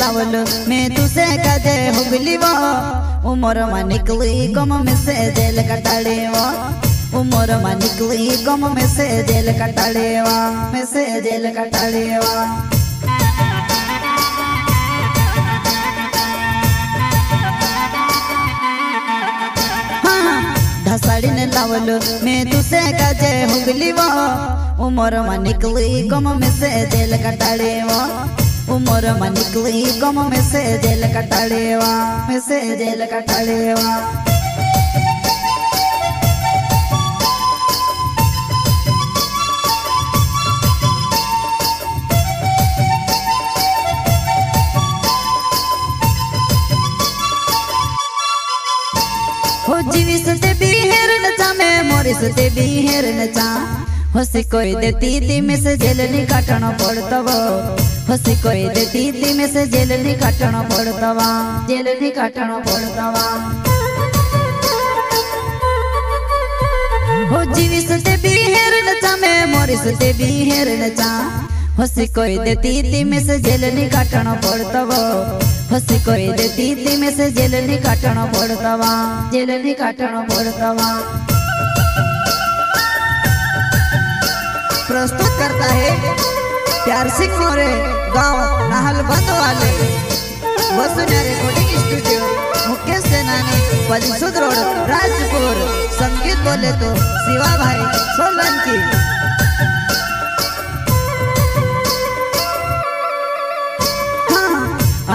लावल मैं तुसे कदे हुगली वो उमर में निकली गम में से जेल कटाड़े वो उमर में निकली गम में से जेल कटाड़े वा में से जेल कटाड़े वा। साड़ी ने लावल मैं तुसे कजे हुगली वो उमर में निकली गम में से जेल कटाड़े वो उमर में निकली गम में से जेल कटाड़े वा में से जेल कटाड़े वा। हो जीविस ते बिहेर नचा में मोरिस ते बिहेर नचा हसी कोई देती ती में से जेल नी काटना पड़ता वो हसी कोई देती ती में से जेल नी काटना पड़ता वा जेल नी काटना पड़ता वा। हो जीविस ते बिहेर नचा में मोरिस ते बिहेर नचा हसी कोई देती ती में से जेल नी काटना पड़ता वो हसी कोई देती थी में से जेल नी काटना पड़ता वा जेल नी काटना पड़ता वा। प्रस्तुत करता है प्यार सिंह मोरे गांव नाहल बंद वाले वसुन्या रिकॉर्डिंग स्टूडियो मुख्य सेनानी परिषद रोड राजपुर। संगीत बोले तो शिवा भाई सोलंकी।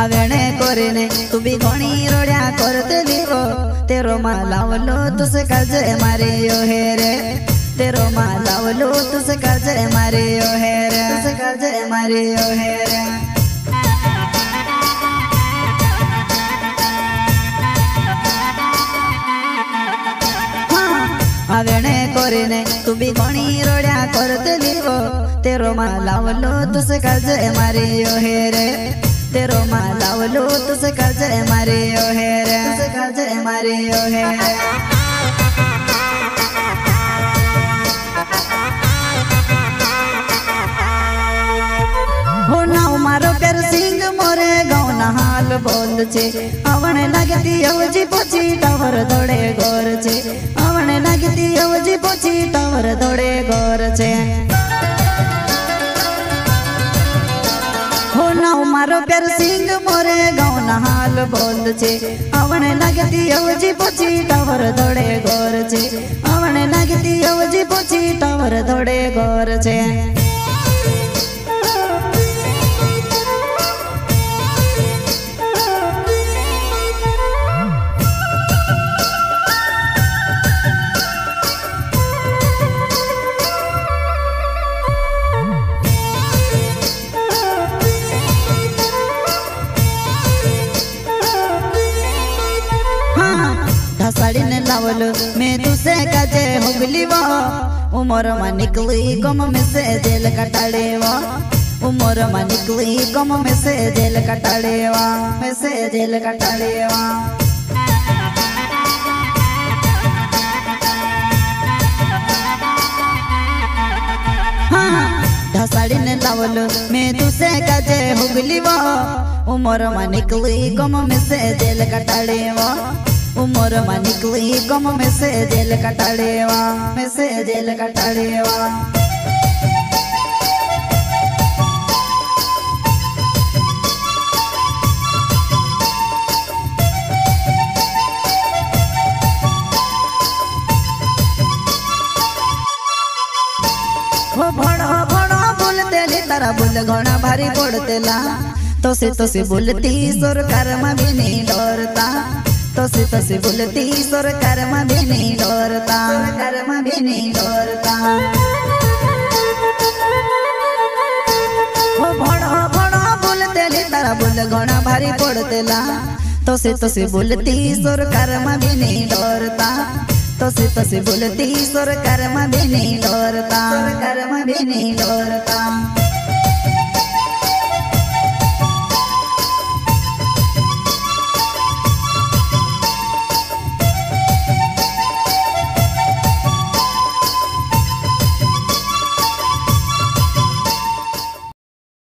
आवेणे कोरेने तू भी घणी रोड्या करते लिवो तेरो मालावलो तुसे काजे मारे यो है रे तेरो मालावलो तुसे काजे मारे यो है रे तुसे काजे मारे यो है रे। आवेणे कोरेने तू भी घणी रोड्या करते लिवो तेरो मालावलो तुसे काजे मारे यो है रे तेरो मालावलो तुसे काजे मारे यो है रे तुसे काजे मारे यो है रे। हो नाव मारो प्यार सिंह मोरे गाँव नहाल बोल छे आवणे लगती अवजी पोची टावर दौड़े गोर छे आवणे लगती अवजी पोची टावर दौड़े गोर छे। हो नाव मारो प्यार सिंह मोरे गाँव नहाल बोल छे आवणे लगती अवजी पोची टावर दौड़े गोर छे आवणे लगती अवजी पोची टावर दौड़े गोर छे। साड़ी ने लावल मैं तुसे कजे हुगली वो उमर में निकली गम में से जेल कटाड़े वा उमर में निकली गम में से जेल कटाड़े वा में से जेल कटाड़े वा। साड़ी ने लावल मैं तुसे कजे हुगली वो उमर में निकली गम में से जेल कटाड़े वा उमर में निकली गम में से जेल कटाड़े वा में से जेल कटाड़े वा। हो भड़ो भड़ो बोलते ली तारा बोल घोड़ा भारी पड़तेला तो से बोलती सरकार में भी नहीं डरता तो से बोलती सरकार में भी नहीं डरता सरकार में भी नहीं डरता। हो भड़ो भड़ो बोलते ली तारा बोल घोड़ा भारी पड़तेला तो से बोलती सरकार में भी नहीं डरता तो से बोलती सरकार में भी नहीं डरता सरकार में भी नहीं डरता।